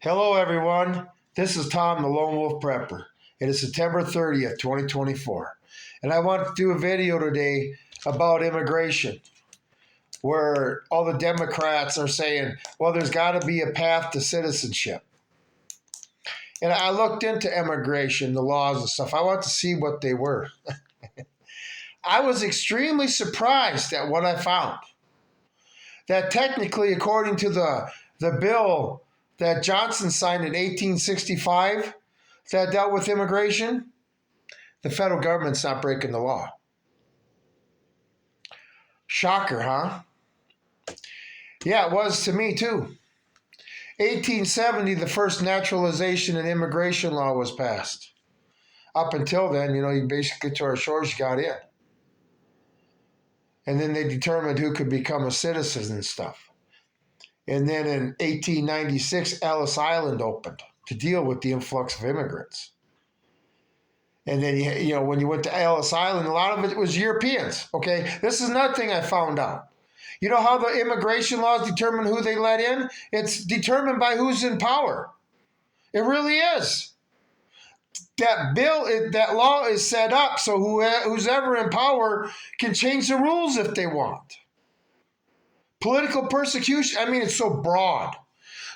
Hello, everyone. This is Tom, the Lone Wolf Prepper. It is September 30th, 2024. And I want to do a video today about immigration, where all the Democrats are saying, well, there's got to be a path to citizenship. And I looked into immigration, the laws and stuff. I want to see what they were. I was extremely surprised at what I found. That technically, according to the bill that Johnson signed in 1865 that dealt with immigration, the federal government's not breaking the law. Shocker, huh? Yeah, it was to me too. 1870, the first naturalization and immigration law was passed. Up until then, you basically to our shores, you got in. And then they determined who could become a citizen and stuff. And then in 1896, Ellis Island opened to deal with the influx of immigrants. And then, when you went to Ellis Island, a lot of it was Europeans, okay? This is another thing I found out. You know how the immigration laws determine who they let in? It's determined by who's in power. It really is. That law is set up so who's ever in power can change the rules if they want. Political persecution, it's so broad.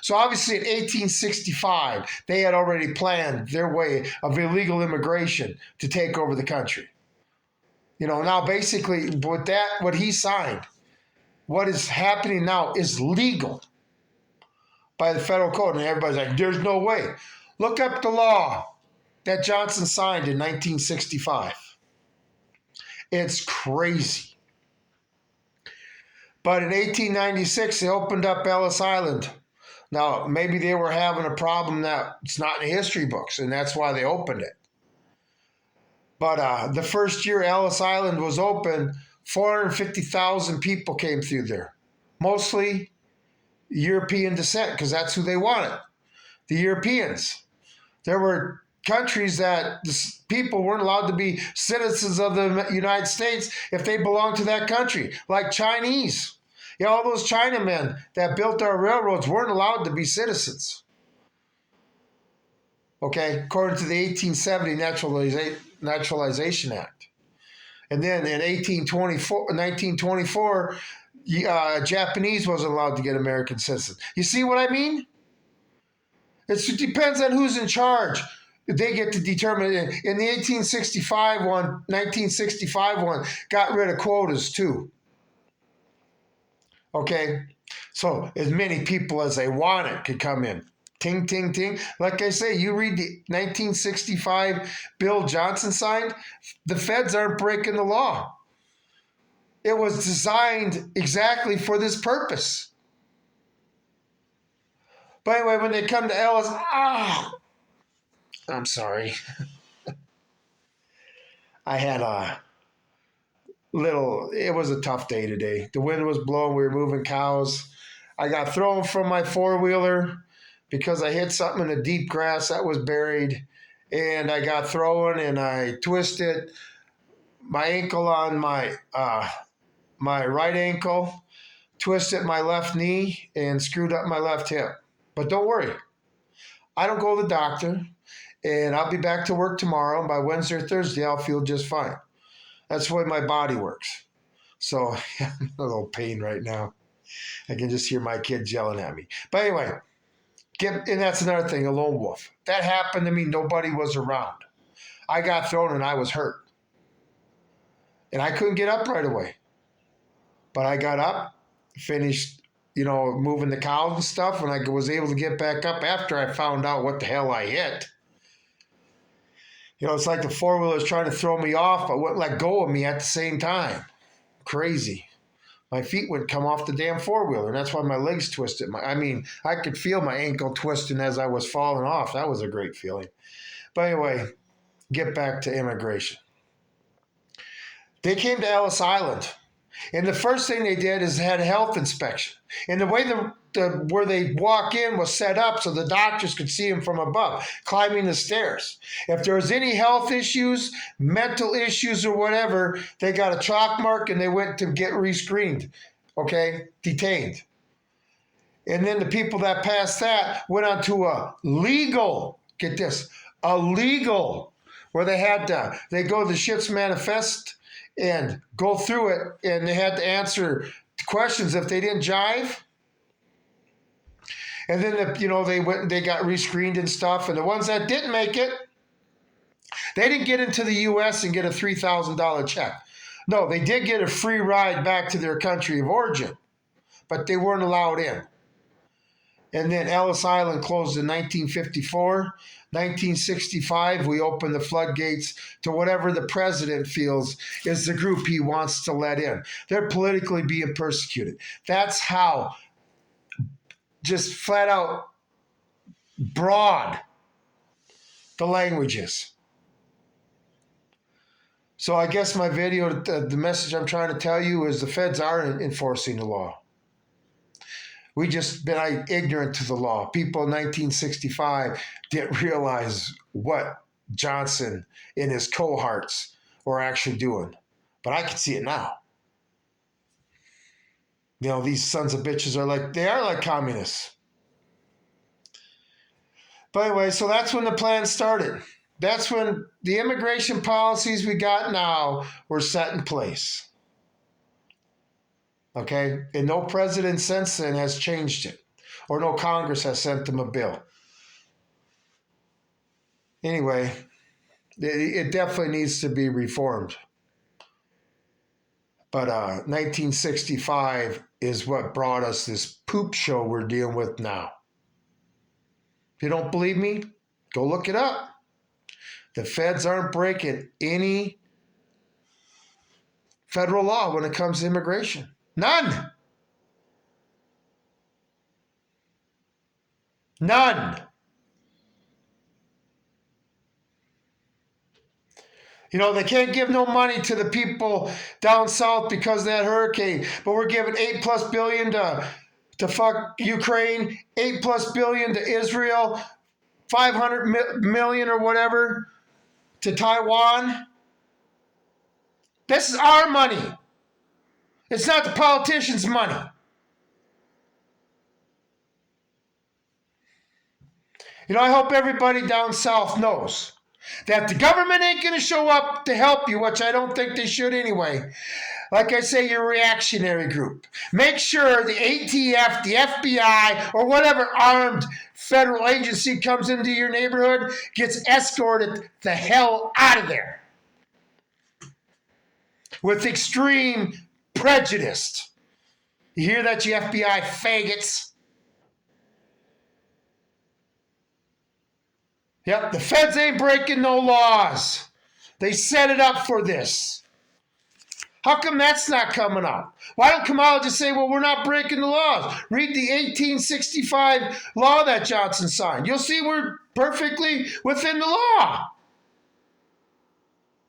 So obviously in 1865, they had already planned their way of illegal immigration to take over the country. Now basically with that, what he signed, what is happening now is legal by the federal code. And everybody's like, there's no way. Look up the law that Johnson signed in 1965. It's crazy. But in 1896, they opened up Ellis Island. Now, maybe they were having a problem that it's not in the history books, and that's why they opened it. But the first year Ellis Island was open, 450,000 people came through there. Mostly European descent, because that's who they wanted, the Europeans. There were countries that people weren't allowed to be citizens of the United States if they belonged to that country, like Chinese. All those Chinamen that built our railroads weren't allowed to be citizens. Okay, according to the 1870 Naturalization Act. And then in 1924, Japanese wasn't allowed to get American citizens. You see what I mean? It depends on who's in charge. They get to determine it. In the 1965 one got rid of quotas too. Okay, so as many people as they wanted could come in. Ting, ting, ting. Like I say, you read the 1965 bill Johnson signed, the feds aren't breaking the law. It was designed exactly for this purpose. But anyway, when they come to Ellis, I'm sorry. I had it was a tough day today. The wind was blowing. We were moving cows. I got thrown from my four-wheeler because I hit something in the deep grass that was buried. And I got thrown and I twisted my ankle on my right ankle, twisted my left knee, and screwed up my left hip. But don't worry. I don't go to the doctor. And I'll be back to work tomorrow. And by Wednesday or Thursday, I'll feel just fine. That's the way my body works. So I'm a little pain right now. I can just hear my kids yelling at me. But anyway, and that's another thing, a lone wolf. That happened to me. Nobody was around. I got thrown and I was hurt. And I couldn't get up right away. But I got up, finished, moving the cows and stuff, and I was able to get back up after I found out what the hell I hit. It's like the four-wheeler was trying to throw me off, but wouldn't let go of me at the same time. Crazy. My feet would come off the damn four-wheeler, and that's why my legs twisted. I could feel my ankle twisting as I was falling off. That was a great feeling. But anyway, get back to immigration. They came to Ellis Island, and the first thing they did is had a health inspection. And the way where they walk in was set up so the doctors could see them from above, climbing the stairs. If there was any health issues, mental issues or whatever, they got a chalk mark and they went to get rescreened, detained. And then the people that passed that went on to a legal, get this, a legal, where they go to the ship's manifest and go through it, and they had to answer questions if they didn't jive. And then they went and they got rescreened and stuff. And the ones that didn't make it, they didn't get into the U.S. and get a $3,000 check. No, they did get a free ride back to their country of origin, but they weren't allowed in. And then Ellis Island closed in 1954. 1965, we opened the floodgates to whatever the president feels is the group he wants to let in. They're politically being persecuted. That's how, just flat out broad, the language is. So I guess my video, the message I'm trying to tell you is the feds are enforcing the law. We just been ignorant to the law. People in 1965 didn't realize what Johnson and his cohorts were actually doing. But I can see it now. These sons of bitches are like communists. But anyway, so that's when the plan started. That's when the immigration policies we got now were set in place. Okay? And no president since then has changed it. Or no Congress has sent them a bill. Anyway, it definitely needs to be reformed. But 1965 is what brought us this poop show we're dealing with now. If you don't believe me, go look it up. The feds aren't breaking any federal law when it comes to immigration. None. None. They can't give no money to the people down south because of that hurricane, but we're giving $8+ billion to fuck Ukraine, $8+ billion to Israel, $500 million or whatever to Taiwan. This is our money. It's not the politicians' money. I hope everybody down south knows that the government ain't going to show up to help you, which I don't think they should anyway. Like I say, you're a reactionary group. Make sure the ATF, the FBI, or whatever armed federal agency comes into your neighborhood gets escorted the hell out of there. With extreme prejudice. You hear that, you FBI faggots? Yep, the feds ain't breaking no laws. They set it up for this. How come that's not coming up? Why don't Kamala just say, well, we're not breaking the laws? Read the 1865 law that Johnson signed. You'll see we're perfectly within the law.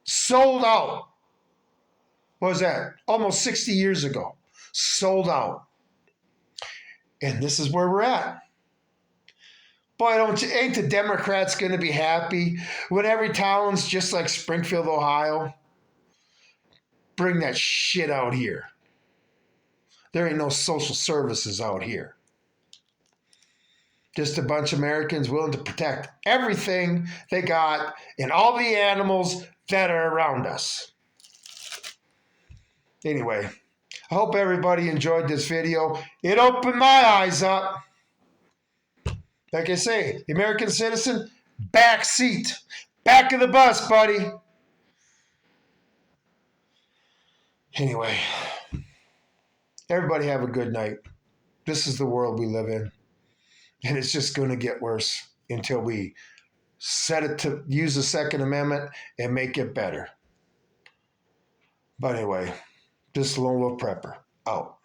Sold out. What was that? Almost 60 years ago. Sold out. And this is where we're at. Boy, ain't the Democrats going to be happy when every town's just like Springfield, Ohio? Bring that shit out here. There ain't no social services out here. Just a bunch of Americans willing to protect everything they got and all the animals that are around us. Anyway, I hope everybody enjoyed this video. It opened my eyes up. Like I say, the American citizen, back seat. Back of the bus, buddy. Anyway, everybody have a good night. This is the world we live in. And it's just going to get worse until we set it to use the Second Amendment and make it better. But anyway, this is Lone Wolf Prepper, out.